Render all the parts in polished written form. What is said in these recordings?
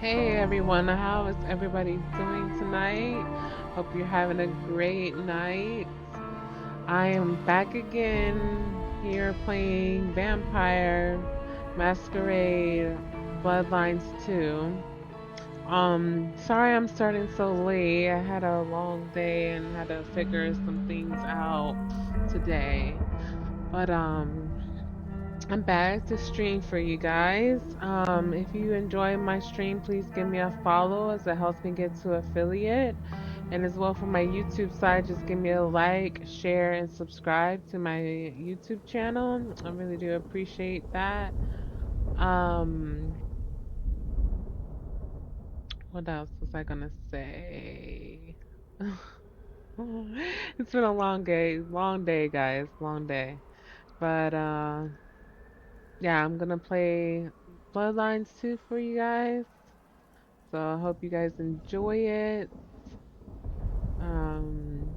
Hey everyone, how is everybody doing tonight? Hope you're having a great night. I am back again here playing Vampire Masquerade Bloodlines 2. Sorry I'm starting so late. I had a long day and had to figure some things out today. But I'm back to stream for you guys. If you enjoy my stream, please give me a follow as it helps me get to affiliate. And as well for my YouTube side, just give me a like, share, and subscribe to my YouTube channel. I really do appreciate that. Um, what else was I gonna say? It's been a long day, guys, long day. But yeah, I'm gonna play Bloodlines 2 for you guys. So I hope you guys enjoy it. Um,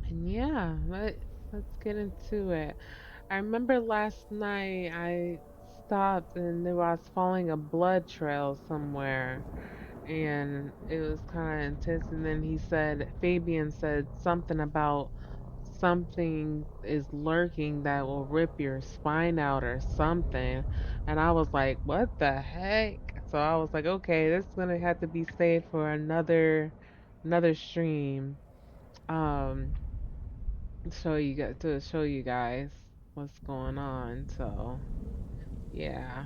and yeah, let's get into it. I remember last night I stopped and there was following a blood trail somewhere, and it was kind of intense. And then Fabian said something about something is lurking that will rip your spine out or something. And I was like, what the heck? So I was like, okay, this is gonna have to be saved for another stream. Um, to show you guys what's going on. So yeah.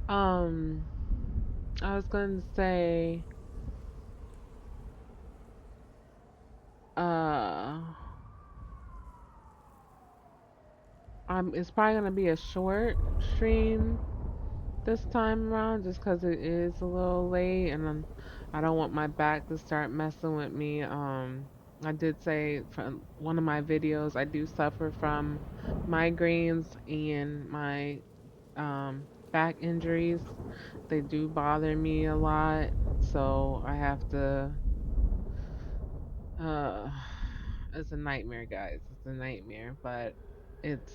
Um, I was gonna say, uh, it's probably gonna be a short stream this time around just 'cause it is a little late and I don't want my back to start messing with me. I did say from one of my videos I do suffer from migraines and my back injuries. They do bother me a lot, so I have to uh it's a nightmare, guys. It's a nightmare, but it's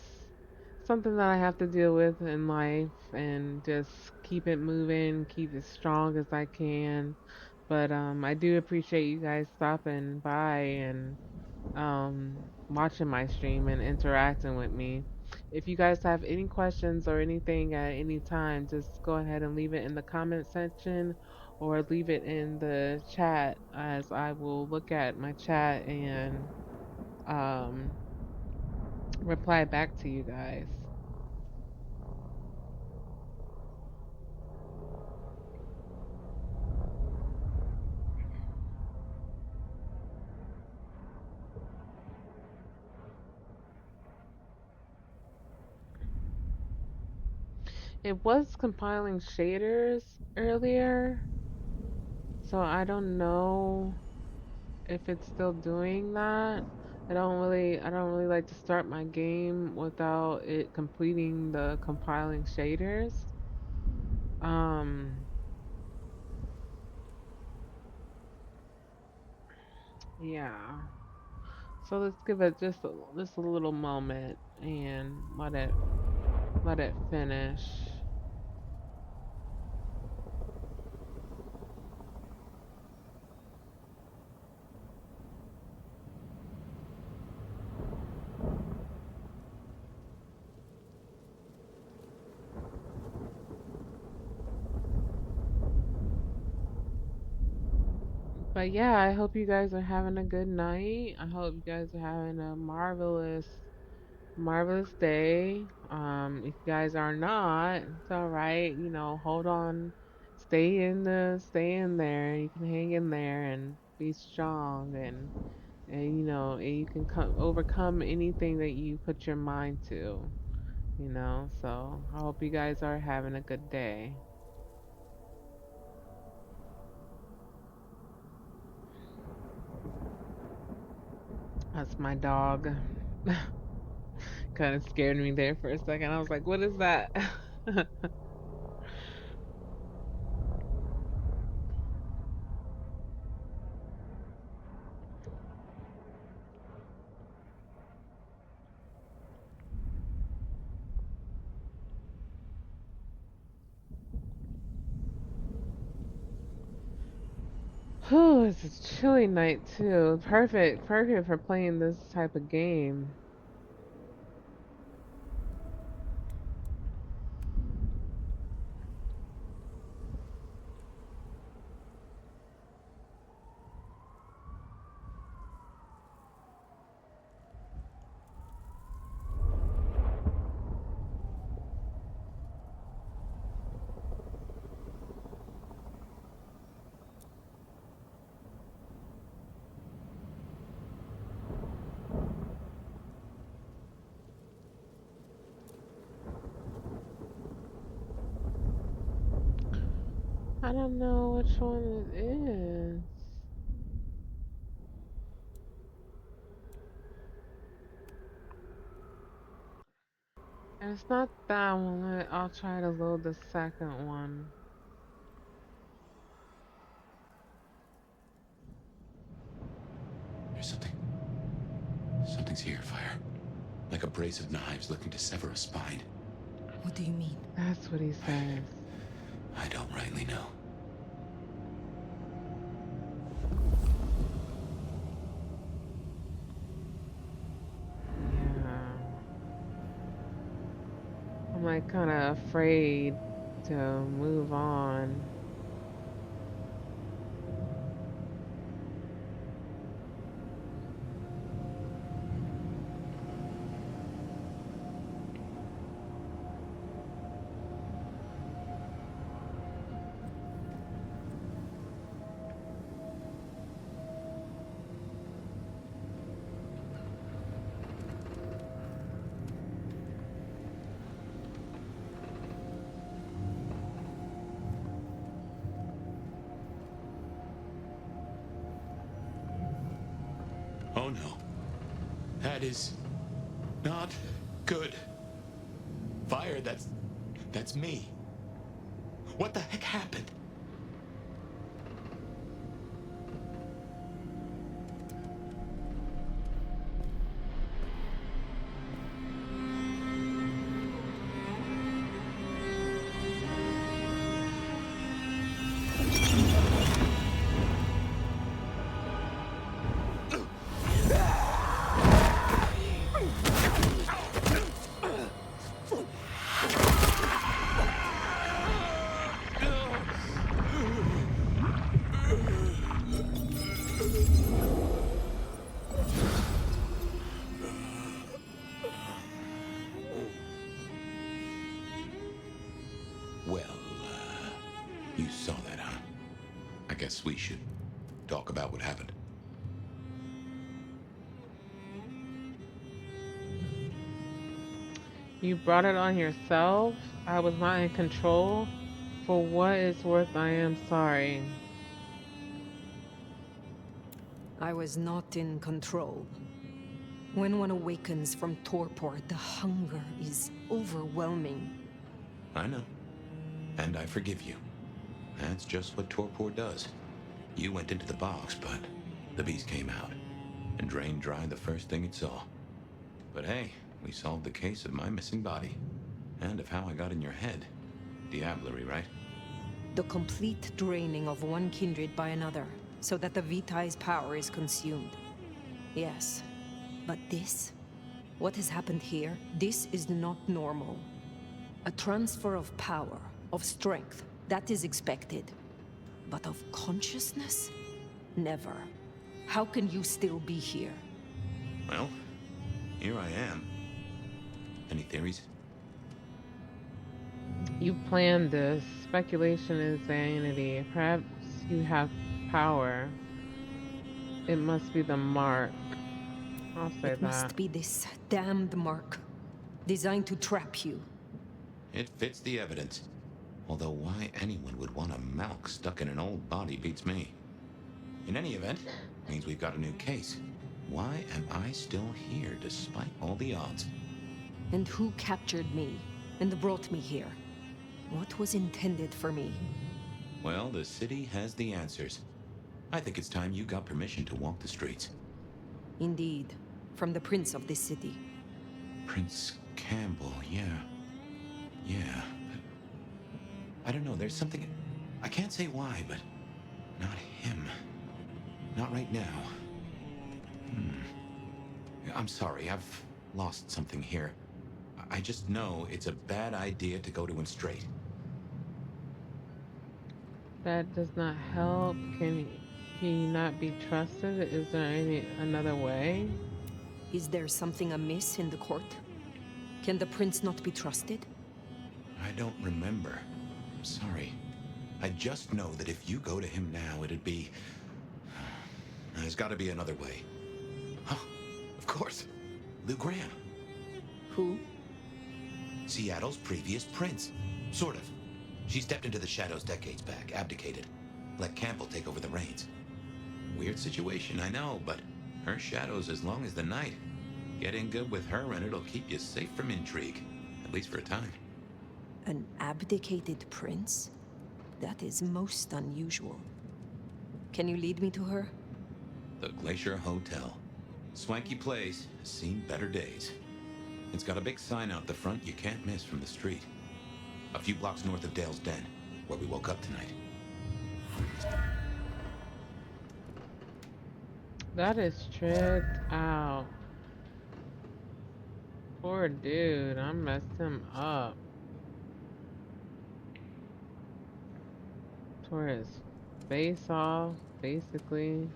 something that I have to deal with in life and just keep it moving, keep as strong as I can. But I do appreciate you guys stopping by and watching my stream and interacting with me. If you guys have any questions or anything at any time, just go ahead and leave it in the comment section or leave it in the chat as I will look at my chat and um reply back to you guys. It was compiling shaders earlier, so I don't know if it's still doing that. I don't really like to start my game without it completing the compiling shaders. Um, yeah. So let's give it just a little moment and let it finish. But yeah, I hope you guys are having a good night. I hope you guys are having a marvelous day. If you guys are not, it's all right. Hold on, stay in there. You can hang in there and be strong, and and you can overcome anything that you put your mind to. So I hope you guys are having a good day. That's my dog. Kind of scared me there for a second. I was like, what is that? Whew, it's a chilly night too. Perfect, perfect for playing this type of game. I don't know which one it is. If it's not that one, I'll try to load the second one. There's something. Something's here, Fire. Like a brace of knives looking to sever a spine. What do you mean? That's what he says. I don't rightly know. Yeah. I'm like kind of afraid to move on. Oh no. That is not good. Fire, that's me. What the heck happened? Well, you saw that, huh? I guess we should talk about what happened. You brought it on yourself. I was not in control. For what it's worth, I am sorry. I was not in control. When one awakens from torpor, the hunger is overwhelming. I know. And I forgive you. That's just what torpor does. You went into the box, but the beast came out and drained dry the first thing it saw. But hey, we solved the case of my missing body. And of how I got in your head. Diablerie, right? The complete draining of one kindred by another, so that the Vitai's power is consumed. Yes, but this? What has happened here? This is not normal. A transfer of power, of strength, that is expected. But of consciousness? Never. How can you still be here? Well, here I am. Any theories? You planned this. Speculation is vanity. Perhaps you have power. It must be the mark. I'll say It that. must be this damned mark, designed to trap you. It fits the evidence. Although why anyone would want a Malk stuck in an old body beats me. In any event, means we've got a new case. Why am I still here despite all the odds? And who captured me and brought me here? What was intended for me? Well, the city has the answers. I think it's time you got permission to walk the streets. Indeed, from the prince of this city. Prince Campbell, yeah. Yeah, but I don't know, there's something... I can't say why, but not him. Not right now. I'm sorry, I've lost something here. I just know it's a bad idea to go to him straight. That does not help. Can he not be trusted? Is there another way? Is there something amiss in the court? Can the prince not be trusted? I don't remember. I'm sorry. I just know that if you go to him now, it'd be... There's got to be another way. Oh, of course. Lou Graham. Who? Seattle's previous prince. Sort of. She stepped into the shadows decades back, abdicated. Let Campbell take over the reins. Weird situation, I know, but her shadow's as long as the night. Get in good with her and it'll keep you safe from intrigue. At least for a time. An abdicated prince? That is most unusual. Can you lead me to her? The Glacier Hotel. Swanky place, has seen better days. It's got a big sign out the front you can't miss from the street. A few blocks north of Dale's Den, where we woke up tonight. That is tripped out. Poor dude, I messed him up. Tore his face off, basically.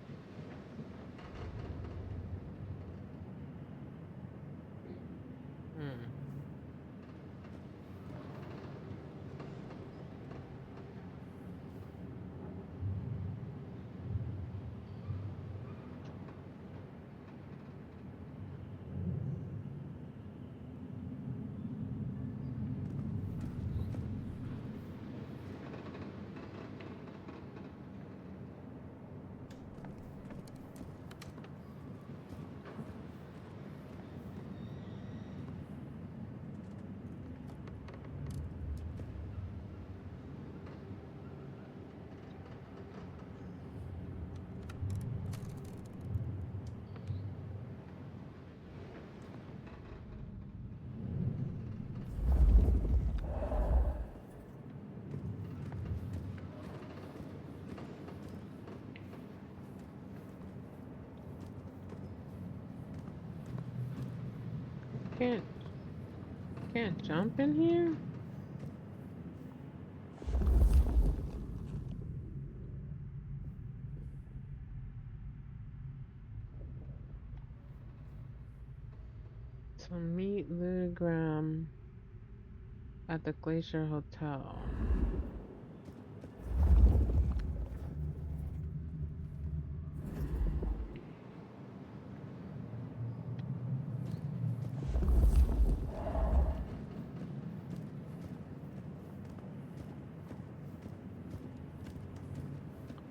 Can't jump in here? So meet Lou Graham at the Glacier Hotel.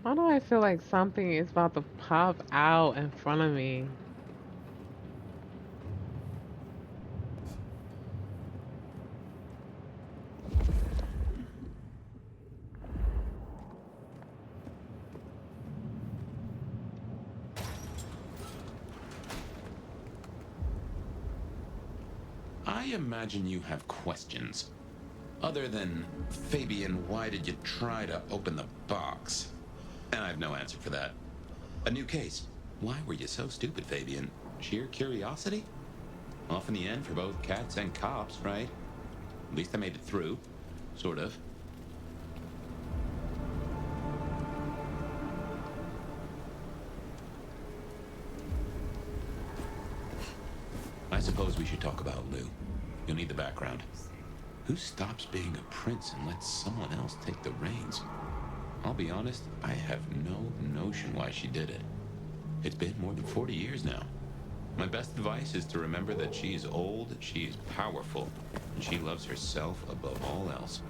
Why do I feel like something is about to pop out in front of me? I imagine you have questions. Other than, Fabian, why did you try to open the box? And I have no answer for that. A new case. Why were you so stupid, Fabian? Sheer curiosity? Off in the end for both cats and cops, right? At least I made it through. Sort of. I suppose we should talk about Lou. You'll need the background. Who stops being a prince and lets someone else take the reins? I'll be honest, I have no notion why she did it. It's been more than 40 years now. My best advice is to remember that she is old, she is powerful, and she loves herself above all else.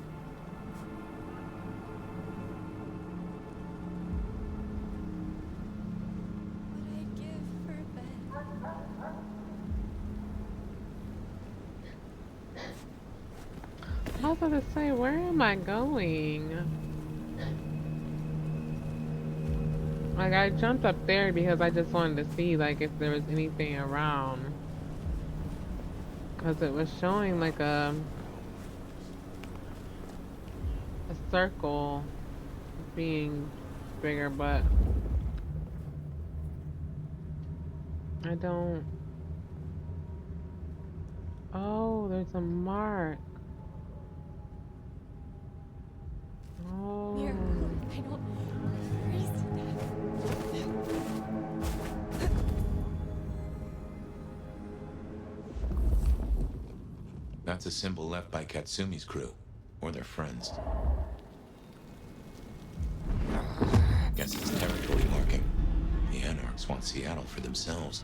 I was about to say, where am I going? Like, I jumped up there because I just wanted to see, like, if there was anything around. Because it was showing, like, a circle being bigger, but I don't. Oh, there's a mark. Mirror, Oh. I don't. Where is That's a symbol left by Katsumi's crew, or their friends. Guess it's territory marking. The Anarchs want Seattle for themselves.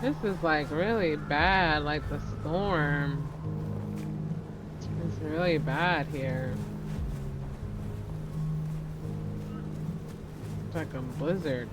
This is like really bad, like the storm. It's really bad here. It's like a blizzard.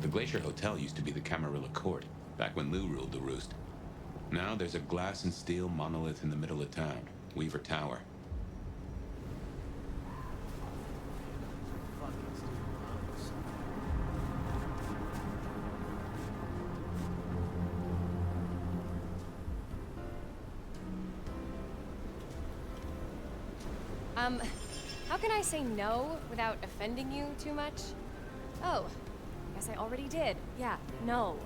The Glacier Hotel used to be the Camarilla Court, back when Lou ruled the roost. Now there's a glass and steel monolith in the middle of town, Weaver Tower. How can I say no without offending you too much? Oh, guess I already did. Yeah, no.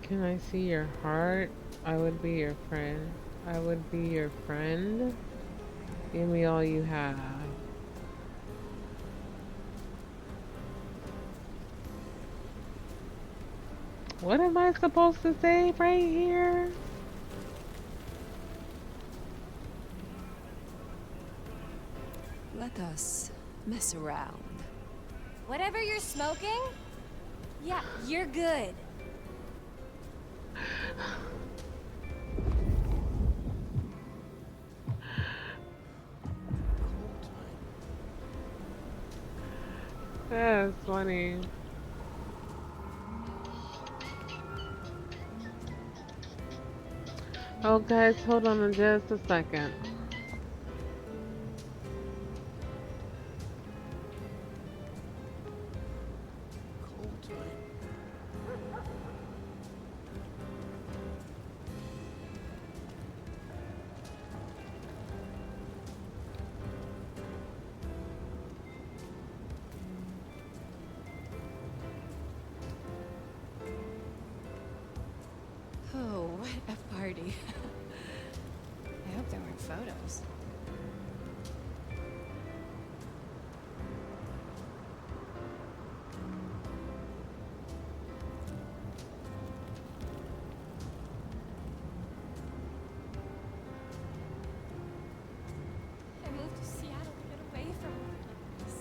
Can I see your heart? I would be your friend. I would be your friend. Give me all you have. What am I supposed to say right here? Let us mess around. Whatever you're smoking? Yeah, you're good. That's funny. Oh, guys, hold on just a second. Oh, what a party. I hope there weren't photos. I moved to Seattle to get away from all of this.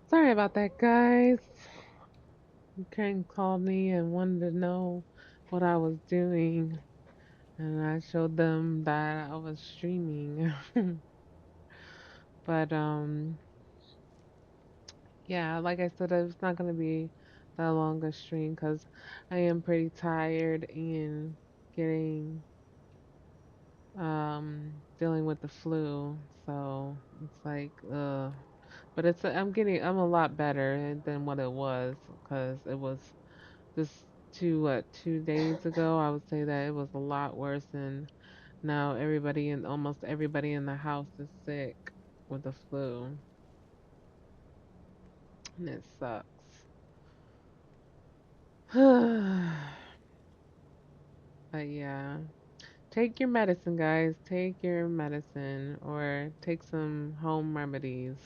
Sorry about that, guys. Karen called me and wanted to know what I was doing, and I showed them that I was streaming. But yeah, like I said, it's not gonna be that long a stream because I am pretty tired and getting dealing with the flu. So it's like but I'm a lot better than what it was because it was just 2 days ago. I would say that it was a lot worse, and now almost everybody in the house is sick with the flu, and it sucks. But yeah, take your medicine, guys. Take your medicine or take some home remedies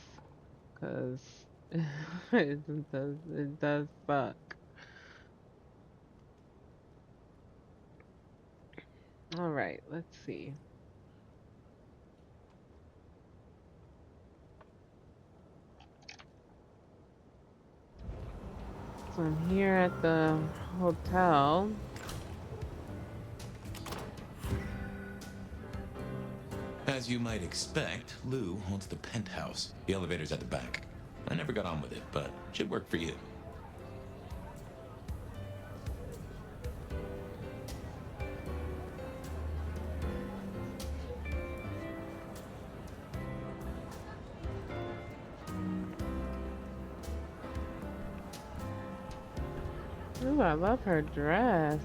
because it does suck. All right, let's see. So I'm here at the hotel. As you might expect, Lou owns the penthouse. The elevator's at the back. I never got on with it, but should work for you. Ooh, I love her dress.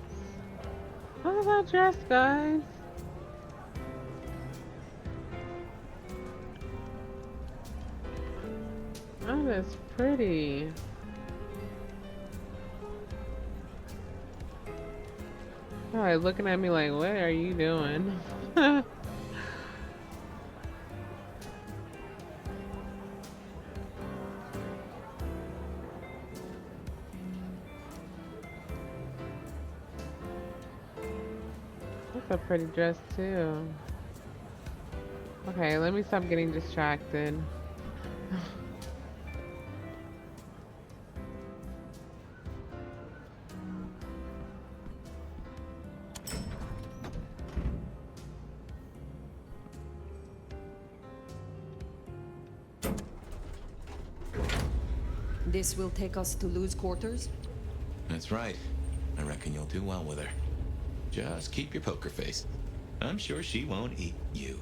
Look at that dress, guys. That is pretty. Probably looking at me like, what are you doing? That's a pretty dress too. Okay, let me stop getting distracted. This will take us to Lou's quarters? That's right. I reckon you'll do well with her. Just keep your poker face. I'm sure she won't eat you.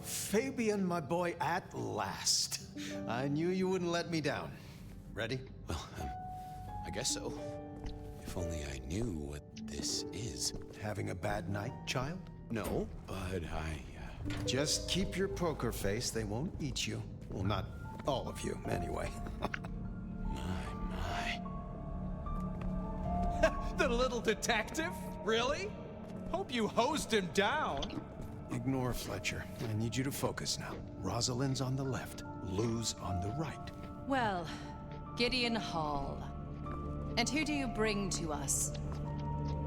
Fabian, my boy, at last. I knew you wouldn't let me down. Ready? Well, I guess so. If only I knew what this is. Having a bad night, child? No, but Just keep your poker face. They won't eat you. Well, not all of you, anyway. my. The little detective? Really? Hope you hosed him down. Ignore Fletcher. I need you to focus now. Rosalind's on the left, Lou's on the right. Well, Gideon Hall. And who do you bring to us?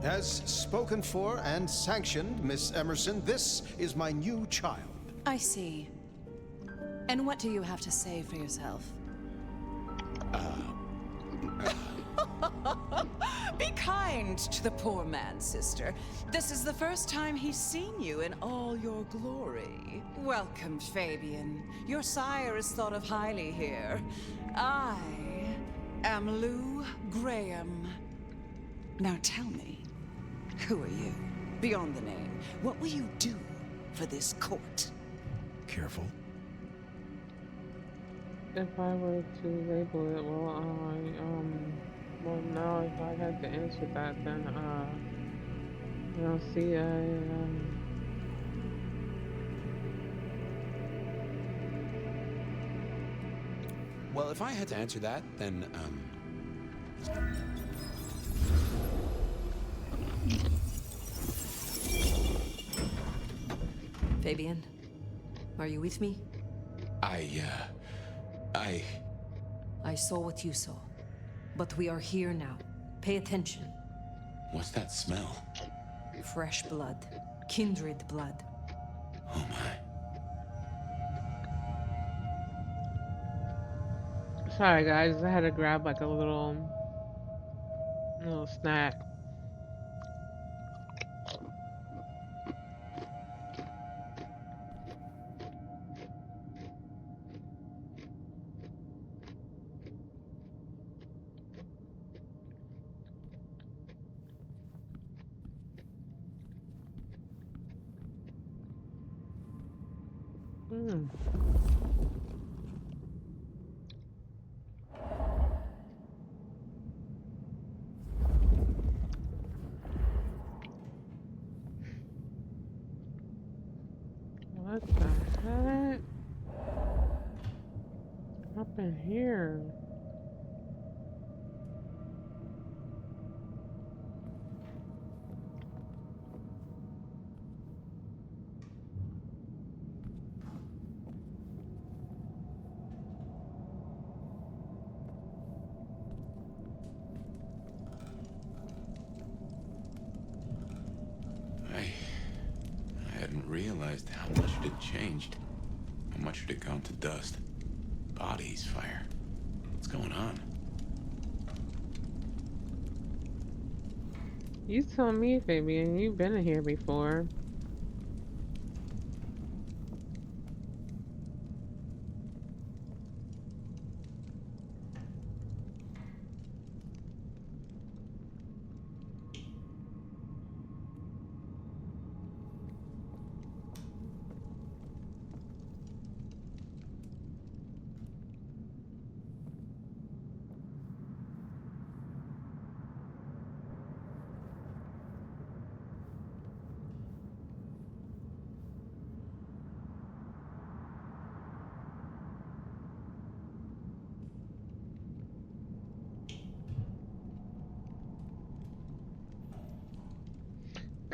As spoken for and sanctioned, Miss Emerson, this is my new child. I see. And what do you have to say for yourself? Be kind to the poor man, sister. This is the first time he's seen you in all your glory. Welcome, Fabian. Your sire is thought of highly here. I am Lou Graham. Now tell me, who are you? Beyond the name, what will you do for this court? Careful. If I were to label it, well, now if I had to answer that, then, see, Well, if I had to answer that, then, Fabian, are you with me? I saw what you saw. But we are here now. Pay attention. What's that smell? Fresh blood. Kindred blood. Oh my. Sorry guys, I had to grab like a little snack. Mm. What the heck? Up in here. I hadn't realized how much it had changed. How much it had gone to dust. Bodies, fire. What's going on? You tell me, Fabian, you've been in here before.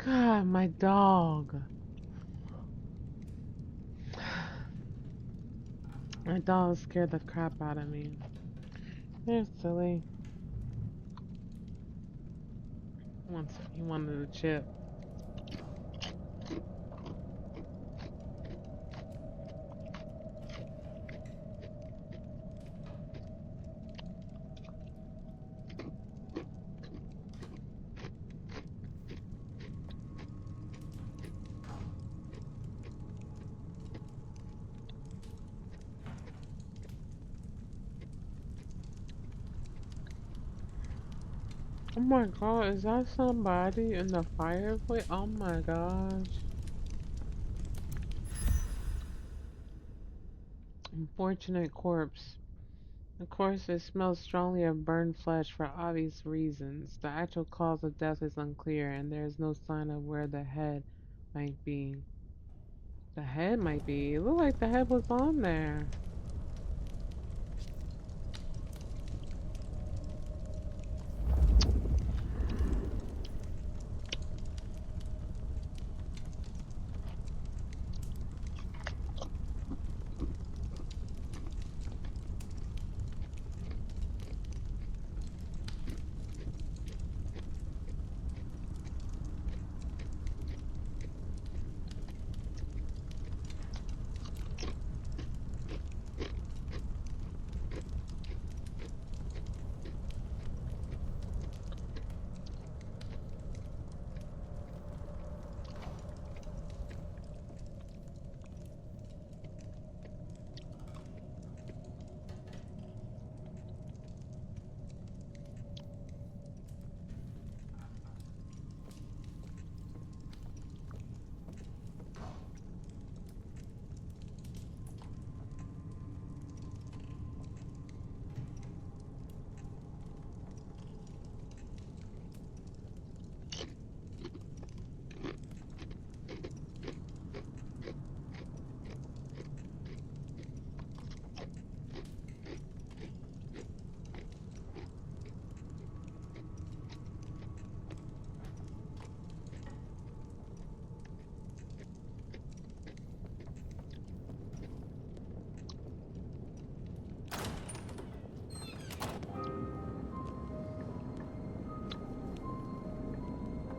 God, my dog. My dog scared the crap out of me. They're silly. He wanted a chip. Oh my god, is that somebody in the fireplace? Oh my gosh. Unfortunate corpse. Of course, it smells strongly of burned flesh for obvious reasons. The actual cause of death is unclear, and there is no sign of where the head might be. The head might be. It looked like the head was on there.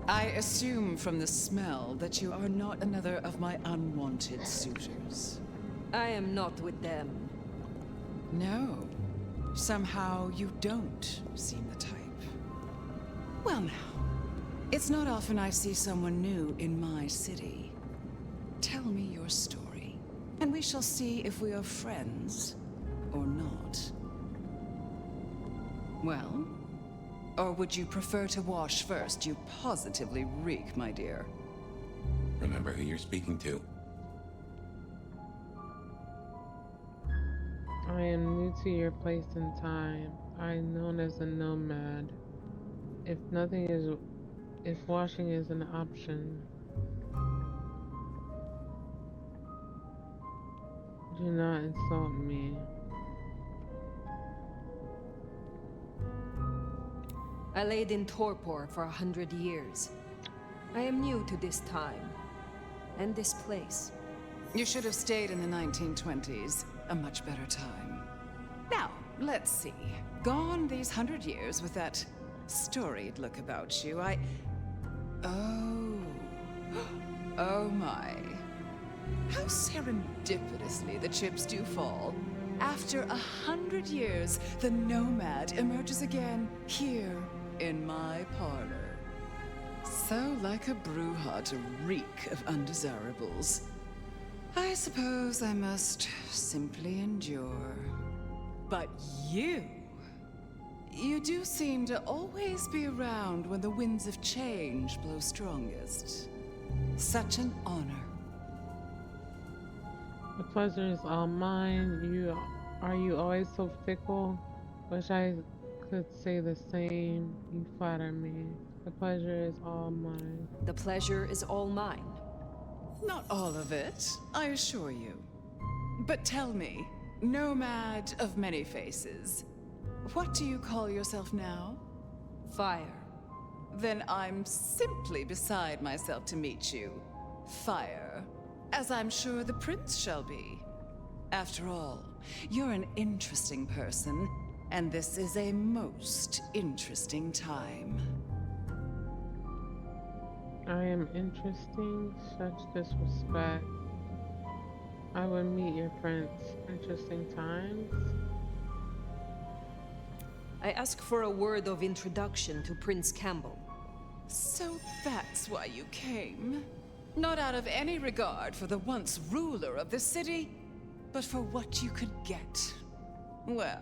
I assume from the smell that you are not another of my unwanted suitors. I am not with them. No. Somehow you don't seem the type. Well now, it's not often I see someone new in my city. Tell me your story, and we shall see if we are friends or not. Well? Or would you prefer to wash first? You positively reek, my dear. Remember who you're speaking to. I am new to your place and time. I am known as a nomad. If washing is an option, do not insult me. I laid in torpor for 100 years. I am new to this time and this place. You should have stayed in the 1920s. A much better time. Now, let's see. Gone these 100 years with that storied look about you, Oh. Oh my. How serendipitously the chips do fall. After 100 years, the nomad emerges again here in my parlor. So like a brouhaha to reek of undesirables. I suppose I must simply endure. But you do seem to always be around when the winds of change blow strongest. Such an honor. The pleasure is all mine. Are you always so fickle? Wish I could say the same. You flatter me. The pleasure is all mine. The pleasure is all mine. Not all of it, I assure you. But tell me, nomad of many faces, what do you call yourself now? Fire. Then I'm simply beside myself to meet you. Fire. As I'm sure the prince shall be. After all, you're an interesting person, and this is a most interesting time. I am interesting. Such disrespect. I would meet your prince. Interesting times. I ask for a word of introduction to Prince Campbell. So that's why you came? Not out of any regard for the once ruler of the city, but for what you could get. Well,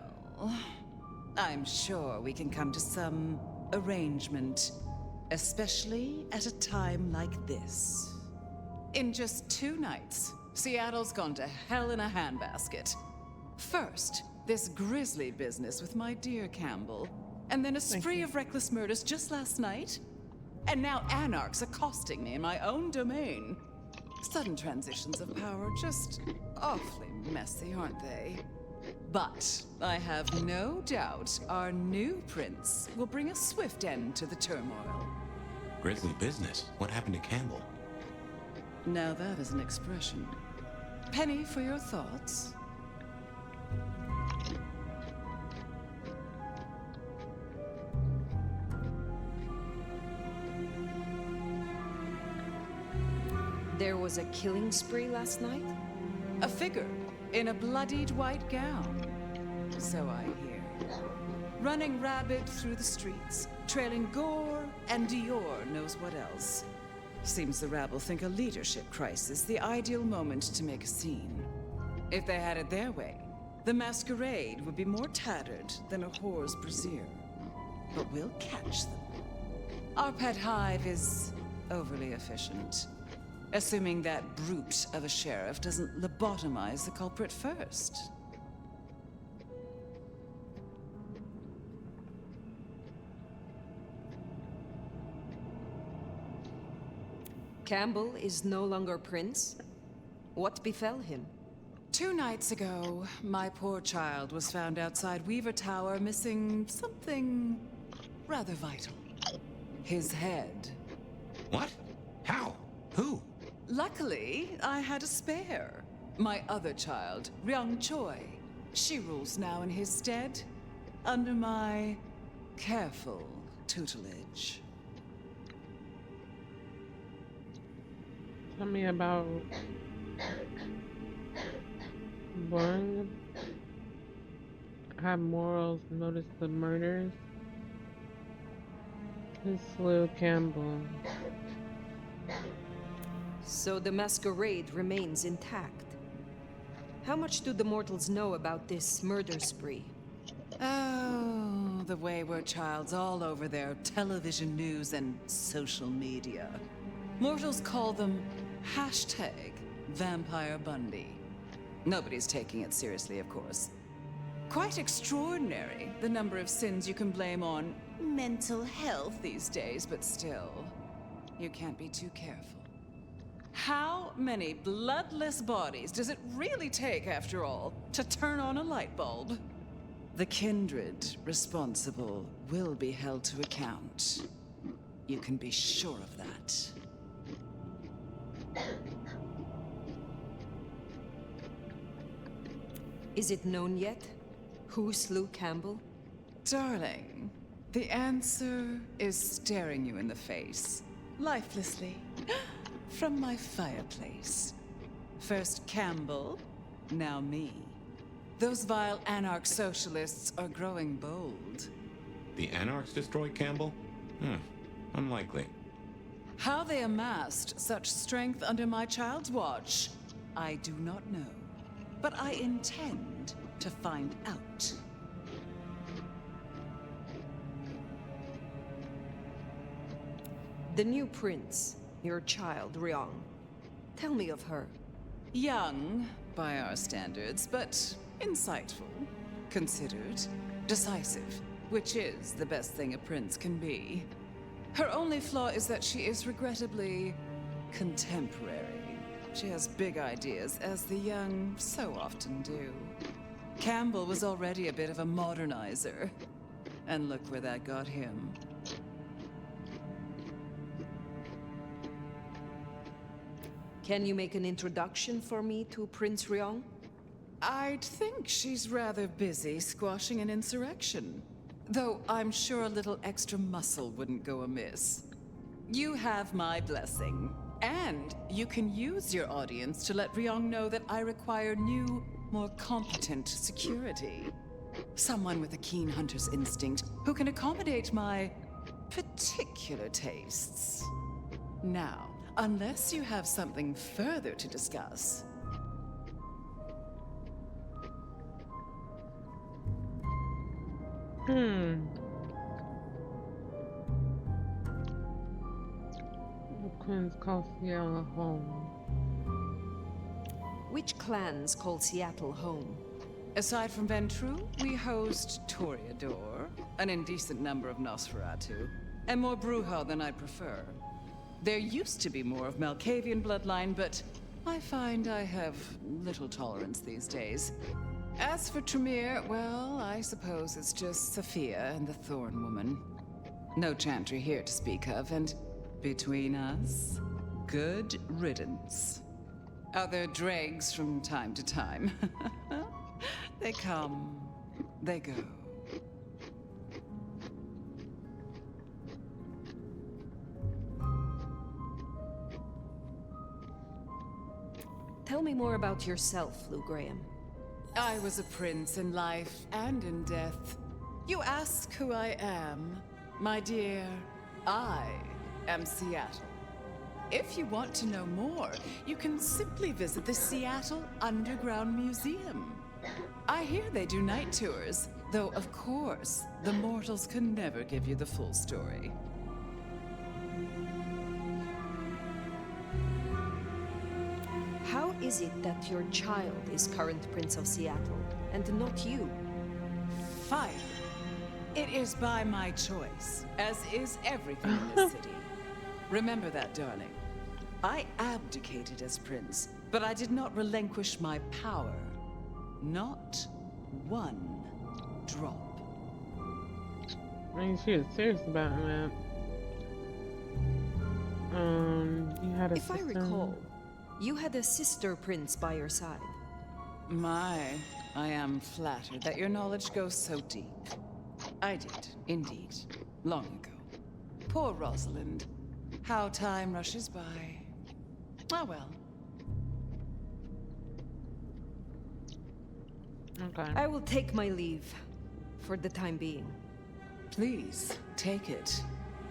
I'm sure we can come to some arrangement, especially at a time like this. In just 2 nights, Seattle's gone to hell in a handbasket. First, this grisly business with my dear Campbell, and then a spree of reckless murders just last night. And now anarchs accosting me in my own domain. Sudden transitions of power, just awfully messy, aren't they? But I have no doubt our new prince will bring a swift end to the turmoil. Grisly business. What happened to Campbell? Now that is an expression. Penny for your thoughts. There was a killing spree last night? A figure in a bloodied white gown. So I hear. Running rabid through the streets, trailing gore and Dior knows what else. Seems the rabble think a leadership crisis the ideal moment to make a scene. If they had it their way, the Masquerade would be more tattered than a whore's brassiere. But we'll catch them. Our pet hive is overly efficient. Assuming that brute of a sheriff doesn't lobotomize the culprit first. Campbell is no longer prince? What befell him? 2 nights ago, my poor child was found outside Weaver Tower missing something rather vital. His head. What? How? Who? Luckily, I had a spare. My other child, Ryung Choi. She rules now in his stead, under my careful tutelage. Tell me about Boring. Have morals. Notice the murders. Who slew Campbell? So the Masquerade remains intact. How much do the mortals know about this murder spree? Oh, the wayward child's all over their television news and social media. Mortals call them #Vampire Bundy. Nobody's taking it seriously, of course. Quite extraordinary, the number of sins you can blame on mental health these days, but still, you can't be too careful. How many bloodless bodies does it really take, after all, to turn on a light bulb? The kindred responsible will be held to account. You can be sure of that. Is it known yet? Who slew Campbell? Darling, the answer is staring you in the face, lifelessly, from my fireplace. First Campbell, now me. Those vile anarch-socialists are growing bold. The Anarchs destroyed Campbell? Unlikely. How they amassed such strength under my child's watch, I do not know. But I intend to find out. The new prince, your child, Ryong. Tell me of her. Young, by our standards, but insightful, considered, decisive, which is the best thing a prince can be. Her only flaw is that she is regrettably contemporary. She has big ideas, as the young so often do. Campbell was already a bit of a modernizer. And look where that got him. Can you make an introduction for me to Prince Ryong? I'd think she's rather busy squashing an insurrection. Though I'm sure a little extra muscle wouldn't go amiss. You have my blessing. And you can use your audience to let Ryong know that I require new, more competent security. Someone with a keen hunter's instinct who can accommodate my particular tastes. Now, unless you have something further to discuss. Clans call Seattle home. Which clans call Seattle home? Aside from Ventru, we host Toreador, an indecent number of Nosferatu, and more Bruja than I'd prefer. There used to be more of Malkavian bloodline, but I find I have little tolerance these days. As for Tremere, well, I suppose it's just Sophia and the Thorn Woman. No Chantry here to speak of, and between us, good riddance. Other dregs from time to time. They come, they go. Tell me more about yourself, Lou Graham. I was a prince in life and in death. You ask who I am. My dear, I am Seattle. If you want to know more, you can simply visit the Seattle Underground Museum. I hear they do night tours, though of course, the mortals can never give you the full story. How is it that your child is current Prince of Seattle, and not you? Fire. It is by my choice, as is everything in this city. Remember that, darling. I abdicated as prince, but I did not relinquish my power. Not one drop. I mean, she was serious about it, man. You had a If I sister. recall, you had a sister prince by your side. My, I am flattered that your knowledge goes so deep. I did, indeed, long ago. Poor Rosalind. How time rushes by. Oh well. Okay. I will take my leave for the time being. Please, take it.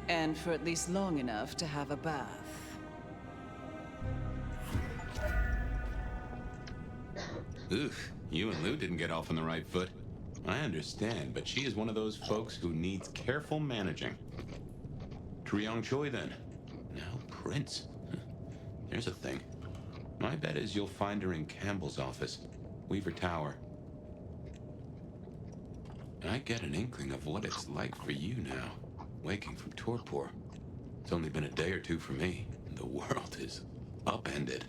And for at least long enough to have a bath. Oof, you and Lou didn't get off on the right foot. I understand, but she is one of those folks who needs careful managing. Triong Choi, then. Now Prince. Here's a thing. My bet is you'll find her in Campbell's office, Weaver Tower. I get an inkling of what it's like for you now, waking from torpor. It's only been a day or two for me. The world is upended.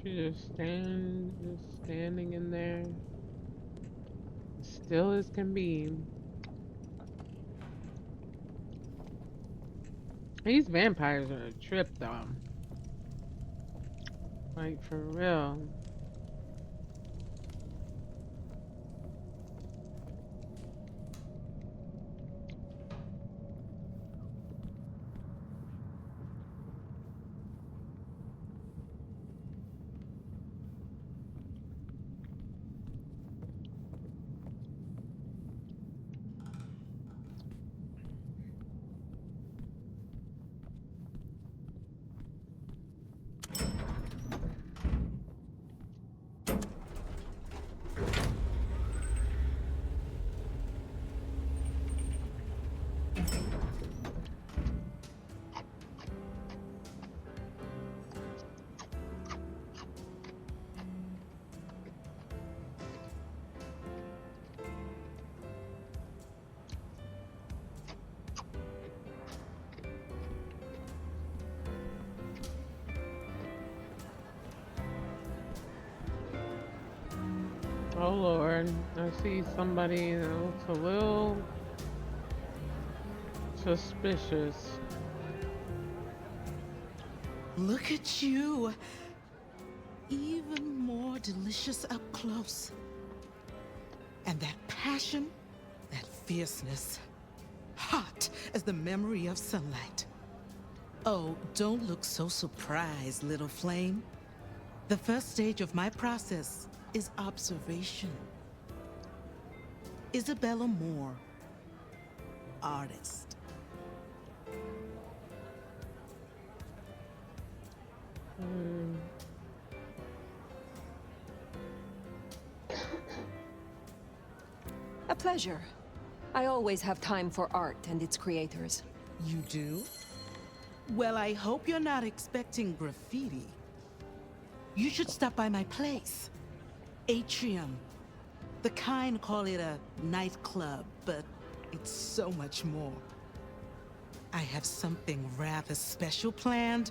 She just standing in there, still as can be. These vampires are a trip, though. Like, for real. Oh Lord, I see somebody that looks a little suspicious. Look at you. Even more delicious up close. And that passion, that fierceness, hot as the memory of sunlight. Oh, don't look so surprised, little flame. The first stage of my process is observation. Isabella Moore, artist. A pleasure. I always have time for art and its creators. You do? Well, I hope you're not expecting graffiti. You should stop by my place. Atrium. The kind call it a nightclub, but it's so much more. I have something rather special planned.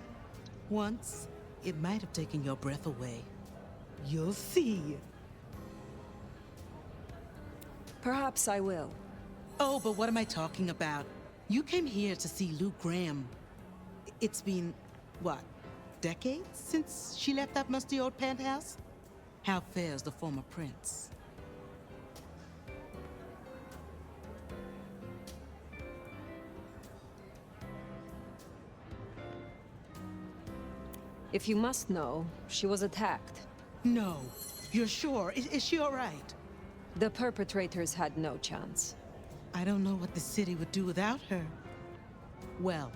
Once, it might have taken your breath away. You'll see. Perhaps I will. Oh, but what am I talking about? You came here to see Lou Graham. It's been, what, decades since she left that musty old penthouse? How fares the former prince? If you must know, she was attacked. No. You're sure? Is she all right? The perpetrators had no chance. I don't know what the city would do without her. Well,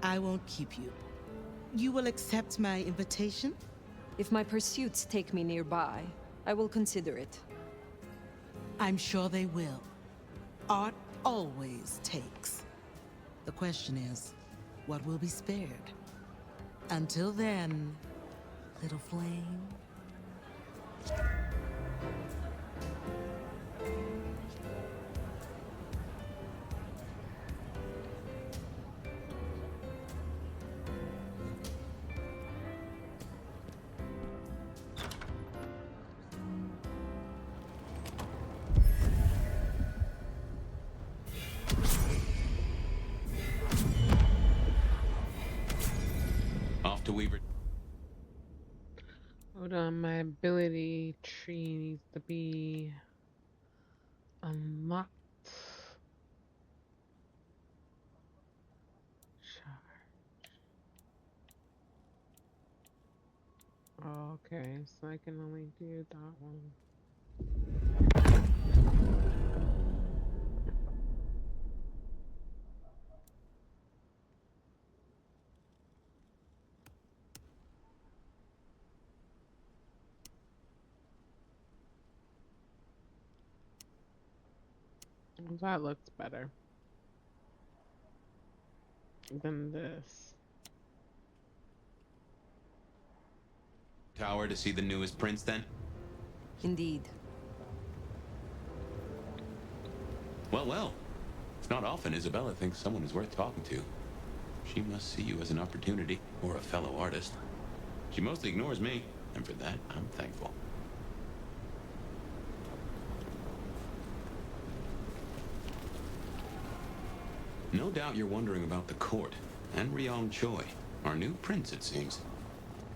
I won't keep you. You will accept my invitation? If my pursuits take me nearby, I will consider it. I'm sure they will. Art always takes. The question is, what will be spared? Until then, little flame. Weaver. Hold on, my ability tree needs to be unlocked. Okay, so I can only do that one. That looks better than this. Tower to see the newest prince then? Indeed. Well, well. It's not often Isabella thinks someone is worth talking to. She must see you as an opportunity, or a fellow artist. She mostly ignores me, and for that, I'm thankful. No doubt you're wondering about the court, and Ryong Choi, our new prince, it seems.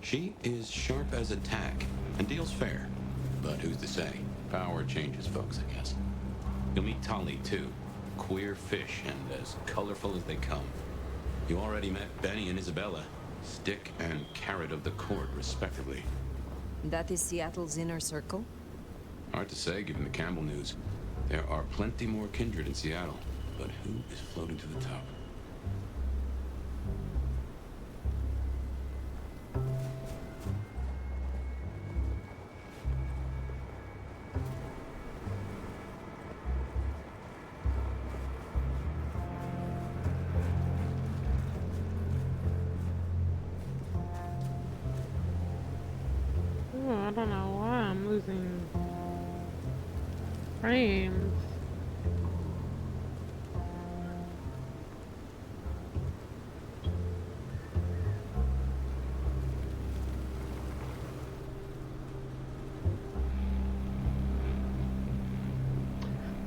She is sharp as a tack, and deals fair. But who's to say? Power changes folks, I guess. You'll meet Tali, too. Queer fish, and as colorful as they come. You already met Benny and Isabella, stick and carrot of the court, respectively. That is Seattle's inner circle? Hard to say, given the Campbell news. There are plenty more kindred in Seattle, but who is floating to the top? Oh, I don't know why I'm losing frames.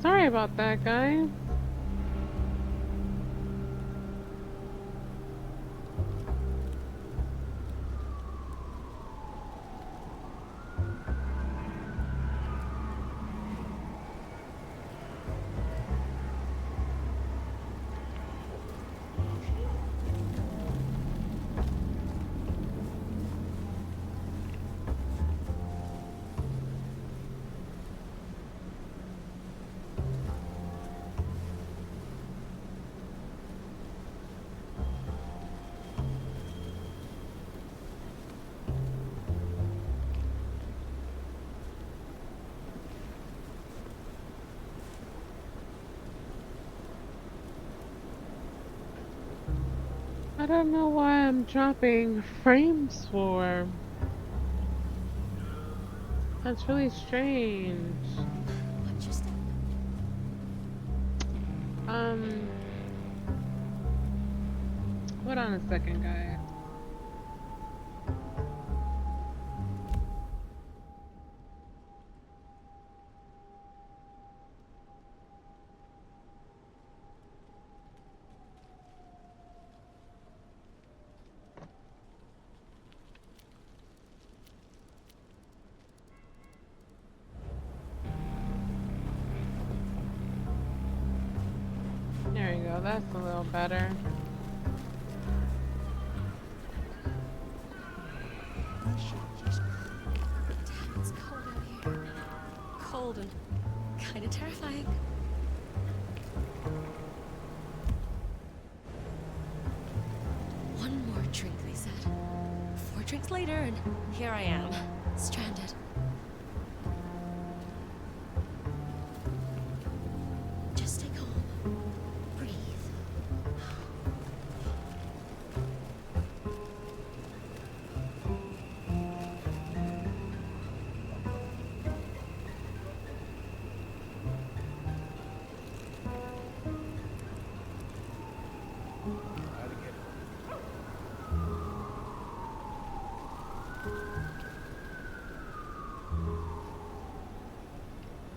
Sorry about that, guys. I don't know why I'm dropping frames for. That's really strange. What just Hold on a second, guys. There you go, that's a little better. Damn, it's cold out here. Cold and kind of terrifying. One more drink, they said. 4 drinks later, and here I am, stranded. Just stay calm. Breathe.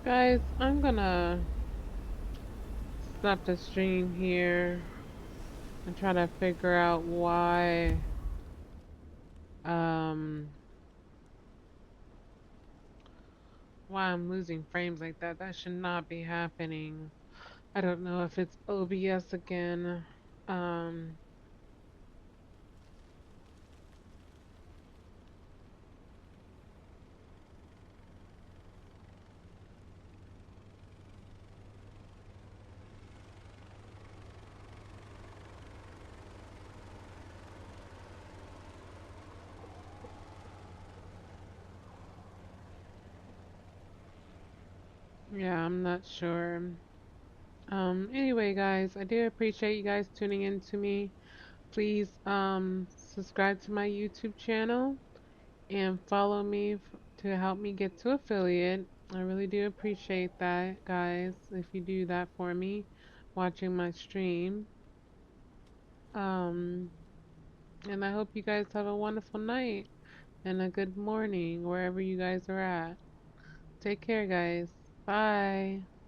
Guys, I'm gonna stop the stream here and try to figure out why why I'm losing frames like that. That should not be happening. I don't know if it's OBS again. Um, yeah, I'm not sure. Anyway, guys, I do appreciate you guys tuning in to me. Please, subscribe to my YouTube channel and follow me to help me get to affiliate. I really do appreciate that, guys, if you do that for me, watching my stream. Um, and I hope you guys have a wonderful night and a good morning wherever you guys are at. Take care, guys. Bye.